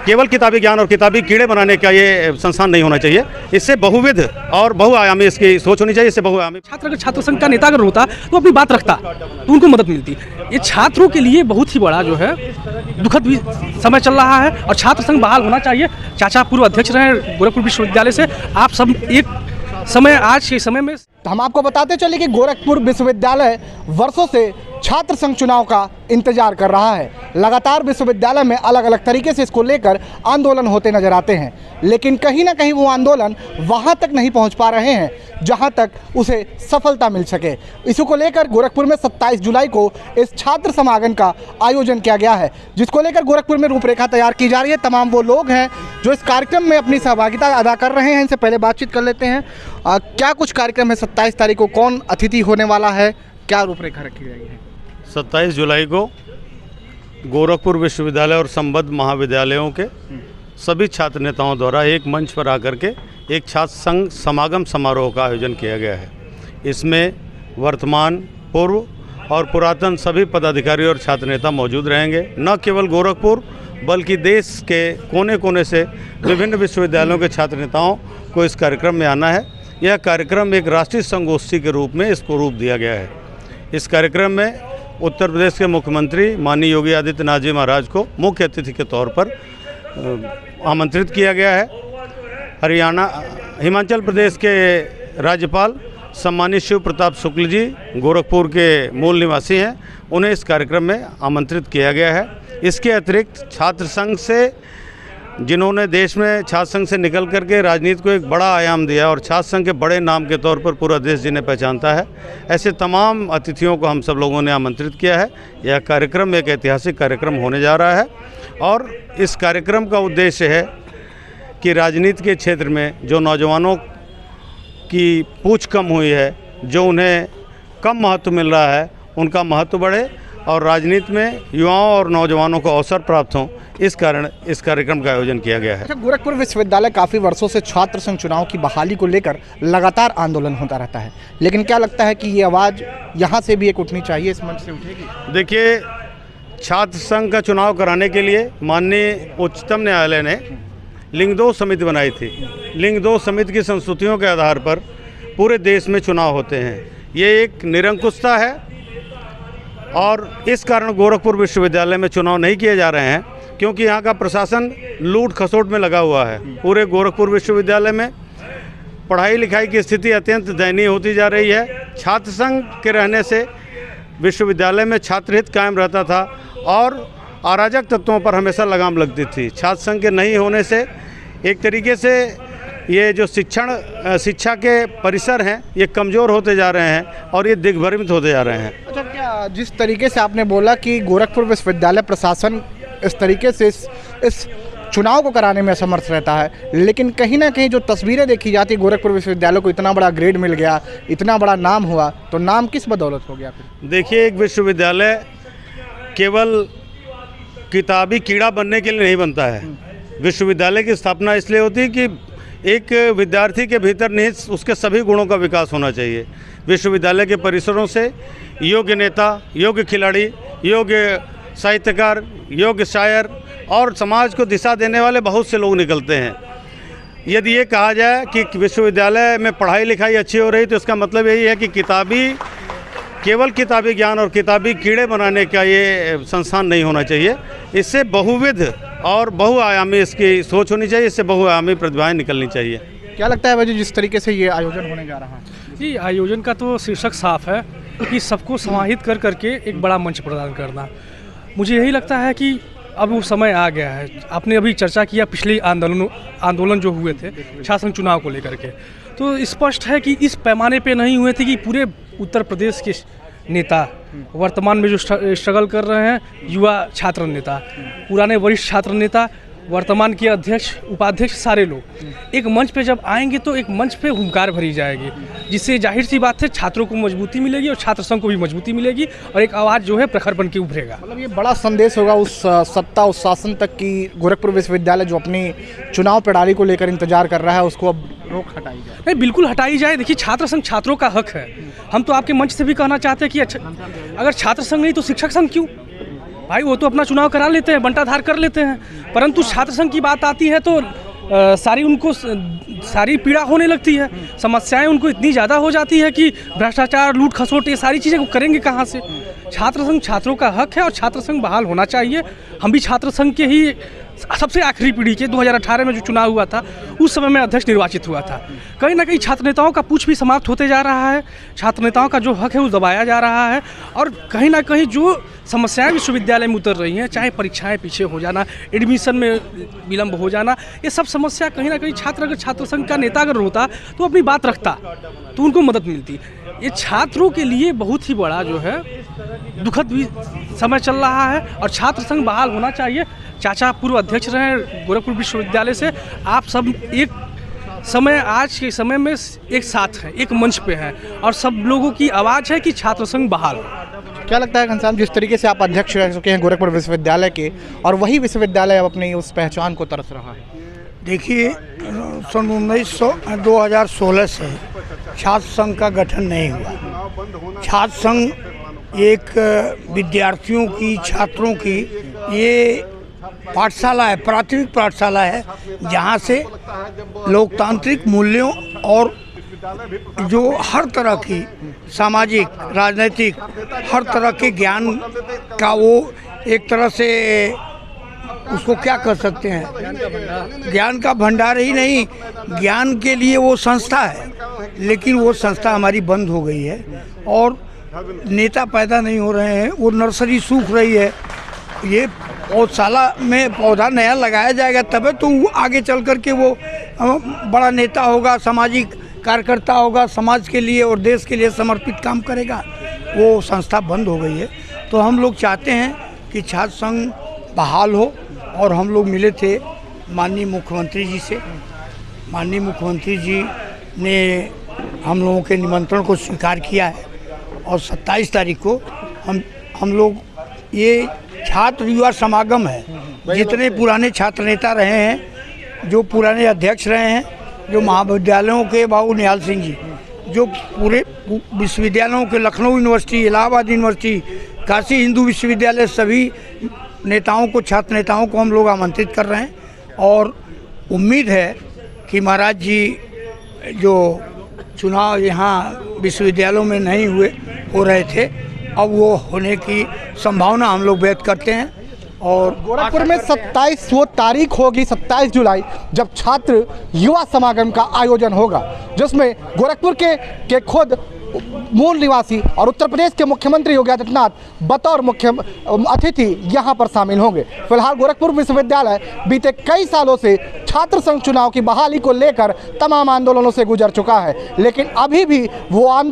केवल किताबी ज्ञान और किताबी कीड़े बनाने का ये संस्थान नहीं होना चाहिए। इससे बहुविध और बहुआयामी इसकी सोच होनी चाहिए। इससे बहुआयामी छात्र संघ का नेता अगर होता तो अपनी बात रखता तो उनको मदद मिलती। ये छात्रों के लिए बहुत ही बड़ा जो है दुखद भी समय चल रहा है और छात्र संघ बहाल होना चाहिए। चाचा पूर्व अध्यक्ष रहे गोरखपुर विश्वविद्यालय से, आप सब एक समय आज के समय में हम आपको बताते चले कि गोरखपुर विश्वविद्यालय वर्षों से छात्र संघ चुनाव का इंतजार कर रहा है। लगातार विश्वविद्यालय में अलग अलग तरीके से इसको लेकर आंदोलन होते नजर आते हैं, लेकिन कहीं ना कहीं वो आंदोलन वहां तक नहीं पहुंच पा रहे हैं जहां तक उसे सफलता मिल सके। इसी को लेकर गोरखपुर में 27 जुलाई को इस छात्र समागम का आयोजन किया गया है, जिसको लेकर गोरखपुर में रूपरेखा तैयार की जा रही है। तमाम वो लोग हैं जो इस कार्यक्रम में अपनी सहभागिता अदा कर रहे हैं। इनसे पहले बातचीत कर लेते हैं। क्या कुछ कार्यक्रम है 27 तारीख को, कौन अतिथि होने वाला है, क्या रूपरेखा रखी गई है? 27 जुलाई को गोरखपुर विश्वविद्यालय और संबद्ध महाविद्यालयों के सभी छात्र नेताओं द्वारा एक मंच पर आकर के एक छात्र संघ समागम समारोह का आयोजन किया गया है। इसमें वर्तमान, पूर्व और पुरातन सभी पदाधिकारी और छात्र नेता मौजूद रहेंगे। न केवल गोरखपुर बल्कि देश के कोने कोने से विभिन्न विश्वविद्यालयों के छात्र नेताओं को इस कार्यक्रम में आना है। यह कार्यक्रम एक राष्ट्रीय संगोष्ठी के रूप में इसको रूप दिया गया है। इस कार्यक्रम में उत्तर प्रदेश के मुख्यमंत्री माननीय योगी आदित्यनाथ जी महाराज को मुख्य अतिथि के तौर पर आमंत्रित किया गया है। हिमाचल प्रदेश के राज्यपाल सम्मानित शिव प्रताप शुक्ल जी गोरखपुर के मूल निवासी हैं, उन्हें इस कार्यक्रम में आमंत्रित किया गया है। इसके अतिरिक्त छात्र संघ से जिन्होंने देश में छात्र संघ से निकल करके राजनीति को एक बड़ा आयाम दिया और छात्र संघ के बड़े नाम के तौर पर पूरा देश जिन्हें पहचानता है, ऐसे तमाम अतिथियों को हम सब लोगों ने आमंत्रित किया है। यह कार्यक्रम एक ऐतिहासिक कार्यक्रम होने जा रहा है और इस कार्यक्रम का उद्देश्य है कि राजनीति के क्षेत्र में जो नौजवानों की पूछ कम हुई है, जो उन्हें कम महत्व मिल रहा है, उनका महत्व बढ़े और राजनीति में युवाओं और नौजवानों को अवसर प्राप्त हों, इस कारण इस कार्यक्रम का आयोजन किया गया है। गोरखपुर विश्वविद्यालय काफ़ी वर्षों से छात्र संघ चुनाव की बहाली को लेकर लगातार आंदोलन होता रहता है, लेकिन क्या लगता है कि ये आवाज़ यहाँ से भी एक उठनी चाहिए, इस मंच से उठेगी? देखिए, छात्र संघ का चुनाव कराने के लिए माननीय उच्चतम न्यायालय ने लिंग 2 समिति बनाई थी। लिंग 2 समिति की संस्तुतियों के आधार पर पूरे देश में चुनाव होते हैं। ये एक निरंकुशता है और इस कारण गोरखपुर विश्वविद्यालय में चुनाव नहीं किए जा रहे हैं, क्योंकि यहाँ का प्रशासन लूट खसोट में लगा हुआ है। पूरे गोरखपुर विश्वविद्यालय में पढ़ाई लिखाई की स्थिति अत्यंत दयनीय होती जा रही है। छात्र संघ के रहने से विश्वविद्यालय में छात्र हित कायम रहता था और अराजक तत्वों पर हमेशा लगाम लगती थी। छात्र संघ के नहीं होने से एक तरीके से ये जो शिक्षा के परिसर हैं ये कमज़ोर होते जा रहे हैं और ये दिग्भ्रमित होते जा रहे हैं। अच्छा, क्या जिस तरीके से आपने बोला कि गोरखपुर विश्वविद्यालय प्रशासन इस तरीके से इस चुनाव को कराने में असमर्थ रहता है, लेकिन कहीं ना कहीं जो तस्वीरें देखी जाती, गोरखपुर विश्वविद्यालय को इतना बड़ा ग्रेड मिल गया, इतना बड़ा नाम हुआ, तो नाम किस बदौलत हो गया फिर? देखिए, एक विश्वविद्यालय केवल किताबी कीड़ा बनने के लिए नहीं बनता है। विश्वविद्यालय की स्थापना इसलिए होती है कि एक विद्यार्थी के भीतर निहित उसके सभी गुणों का विकास होना चाहिए। विश्वविद्यालय के परिसरों से योग्य नेता, योग्य खिलाड़ी, योग्य साहित्यकार, योग्य शायर और समाज को दिशा देने वाले बहुत से लोग निकलते हैं। यदि ये कहा जाए कि विश्वविद्यालय में पढ़ाई लिखाई अच्छी हो रही तो इसका मतलब यही है कि केवल किताबी ज्ञान और किताबी कीड़े बनाने का ये संस्थान नहीं होना चाहिए। इससे बहुविध और बहुआयामी इसकी सोच होनी चाहिए। इससे बहुआयामी प्रतिभाएं निकलनी चाहिए। क्या लगता है भाई जिस तरीके से ये आयोजन होने जा रहा है? जी, आयोजन का तो शीर्षक साफ है कि सबको समाहित कर करके एक बड़ा मंच प्रदान करना। मुझे यही लगता है कि अब वो समय आ गया है। आपने अभी चर्चा किया पिछले आंदोलन जो हुए थे छात्र संघ चुनाव को लेकर के, तो स्पष्ट है कि इस पैमाने पे नहीं हुए थे कि पूरे उत्तर प्रदेश के नेता वर्तमान में जो स्ट्रगल कर रहे हैं, युवा छात्र नेता, पुराने वरिष्ठ छात्र नेता, वर्तमान के अध्यक्ष उपाध्यक्ष, सारे लोग एक मंच पे जब आएंगे तो एक मंच पे हुंकार भरी जाएगी, जिससे जाहिर सी बात है छात्रों को मजबूती मिलेगी और छात्र संघ को भी मजबूती मिलेगी और एक आवाज़ जो है प्रखर बन के उभरेगा। मतलब ये बड़ा संदेश होगा उस सत्ता उस शासन तक कि गोरखपुर विश्वविद्यालय जो अपनी चुनाव प्रणाली को लेकर इंतजार कर रहा है उसको अब रोक हटाई जाए। नहीं, बिल्कुल हटाई जाए। देखिए, छात्र संघ छात्रों का हक है। हम तो आपके मंच से भी कहना चाहते हैं कि अच्छा, अगर छात्र संघ नहीं तो शिक्षक संघ क्यों? भाई वो तो अपना चुनाव करा लेते हैं, बंटाधार कर लेते हैं, परंतु छात्र संघ की बात आती है तो सारी पीड़ा होने लगती है, समस्याएं उनको इतनी ज़्यादा हो जाती है कि भ्रष्टाचार, लूट खसोट, ये सारी चीज़ें वो करेंगे कहाँ से। छात्र संघ छात्रों का हक है और छात्र संघ बहाल होना चाहिए। हम भी छात्र संघ के ही सबसे आखिरी पीढ़ी के 2018 में जो चुनाव हुआ था उस समय में अध्यक्ष निर्वाचित हुआ था। कहीं ना कहीं छात्र नेताओं का पूछ भी समाप्त होते जा रहा है, छात्र नेताओं का जो हक है वो दबाया जा रहा है और कहीं ना कहीं जो समस्याएं विश्वविद्यालय में उतर रही हैं, चाहे परीक्षाएं पीछे हो जाना, एडमिशन में विलम्ब हो जाना, ये सब समस्या कहीं ना कहीं अगर छात्र संघ का नेता अगर होता तो अपनी बात रखता तो उनको मदद मिलती। ये छात्रों के लिए बहुत ही बड़ा जो है दुखद भी समय चल रहा है और छात्र संघ बहाल होना चाहिए। चाचा पूर्व अध्यक्ष रहे गोरखपुर विश्वविद्यालय से, आप सब एक समय आज के समय में एक साथ हैं, एक मंच पे हैं और सब लोगों की आवाज़ है कि छात्र संघ बहाल हो। क्या लगता है घनश्याम, जिस तरीके से आप अध्यक्ष रह चुके हैं गोरखपुर विश्वविद्यालय के और वही विश्वविद्यालय अब अपनी उस पहचान को तरस रहा है? देखिए, सन 2016 से छात्र संघ का गठन नहीं हुआ। छात्र संघ एक विद्यार्थियों की, छात्रों की ये पाठशाला है, प्राथमिक पाठशाला है, जहाँ से लोकतांत्रिक मूल्यों और जो हर तरह की सामाजिक, राजनीतिक, हर तरह के ज्ञान का वो एक तरह से उसको क्या कर सकते हैं, ज्ञान का भंडार ही नहीं, ज्ञान के लिए वो संस्था है, लेकिन वो संस्था हमारी बंद हो गई है और नेता पैदा नहीं हो रहे हैं। वो नर्सरी सूख रही है। ये पौधशाला में पौधा नया लगाया जाएगा तब तो आगे चल कर के वो बड़ा नेता होगा, सामाजिक कार्यकर्ता होगा, समाज के लिए और देश के लिए समर्पित काम करेगा। वो संस्था बंद हो गई है। तो हम लोग चाहते हैं कि छात्र संघ बहाल हो और हम लोग मिले थे माननीय मुख्यमंत्री जी से। माननीय मुख्यमंत्री जी ने हम लोगों के निमंत्रण को स्वीकार किया है और 27 तारीख को हम लोग ये छात्र युवा समागम है, जितने पुराने छात्र नेता रहे हैं, जो पुराने अध्यक्ष रहे हैं, जो महाविद्यालयों के बाबू निहाल सिंह जी, जो पूरे विश्वविद्यालयों के लखनऊ यूनिवर्सिटी, इलाहाबाद यूनिवर्सिटी, काशी हिंदू विश्वविद्यालय, सभी नेताओं को, छात्र नेताओं को हम लोग आमंत्रित कर रहे हैं और उम्मीद है कि महाराज जी जो चुनाव यहाँ विश्वविद्यालयों में नहीं हो रहे थे, अब वो होने की संभावना हम लोग व्यक्त करते हैं। और गोरखपुर में 27 तारीख होगी, 27 जुलाई, जब छात्र युवा समागम का आयोजन होगा, जिसमें गोरखपुर के खुद मूल निवासी और उत्तर प्रदेश के मुख्यमंत्री योगी आदित्यनाथ बतौर मुख्य अतिथि यहां पर शामिल होंगे। फिलहाल गोरखपुर विश्वविद्यालय बीते कई सालों से छात्र संघ चुनाव की बहाली को लेकर तमाम आंदोलनों से गुजर चुका है, लेकिन अभी भी वो आंदोलन